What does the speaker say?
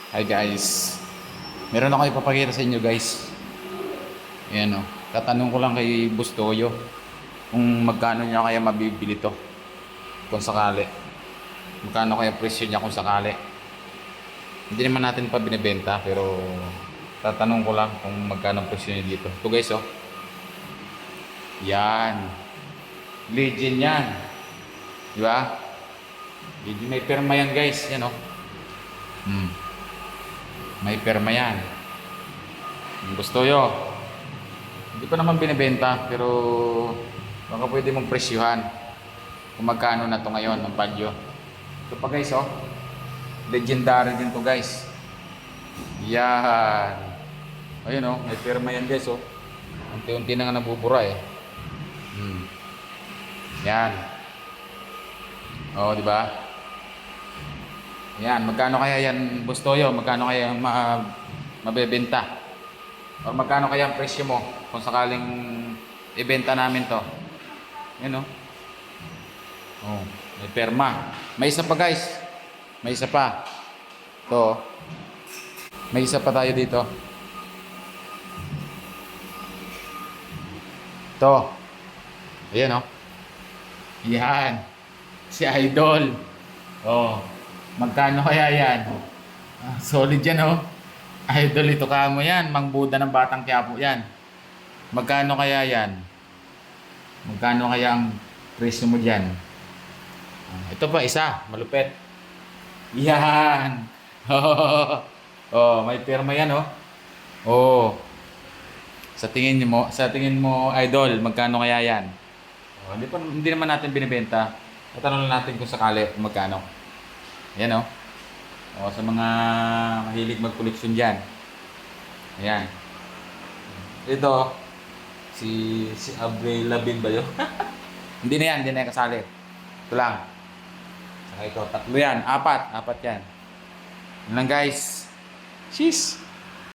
Hi guys. Meron ako ipapakita sa inyo guys. Ayan o. Tatanong ko lang kay Bustoyo kung magkano niya kaya mabibili to. Kung sakali. Magkano kaya presyo niya kung sakali. Hindi naman natin pa binibenta pero tatanong ko lang kung magkano presyo niya dito. Ito guys oh. Yan. Legend yan. Di ba? Legend, may perma yan guys. Yan oh. May perma yan. Gusto yo. Hindi ko naman binibenta pero baka pwede mong presyuhan kung magkano na to ngayon ang value. Ito pa guys oh. Legendary din to guys. Yan. Ayun oh, may perma yan guys oh. Unti-unti na nga nabubura eh. Yan. Oh, di ba? Yan, magkano kaya yan, Bustoyo? Magkano kaya mabebenta? O magkano kaya ang presyo mo kung sakaling ibenta namin to? Yan o. Oh, may perma. May isa pa guys. May isa pa. To. May isa pa tayo dito. To. Ayan o. Yan. Si Idol. Oh. Magkano kaya yan? Solid yan oh. Idol, ito ka mo yan. Mangbuda ng Batang Quiapo yan. Magkano kaya yan? Magkano kaya ang presyo mo dyan? Ito pa isa. Malupit. Yan. Oh, may pirma yan oh. Oh. Sa tingin mo Idol, magkano kaya yan? Oh, hindi naman natin binibenta. Tatanong lang natin kung sakali kung magkano. Ayan o. O, sa mga mahilig mag-collection dyan. Ayan. Ito, si Avril Lavigne ba yun? Hindi na yan kasali. Ito lang. Saka ito, tatlo yan. Apat yan. Yun lang guys. Cheers!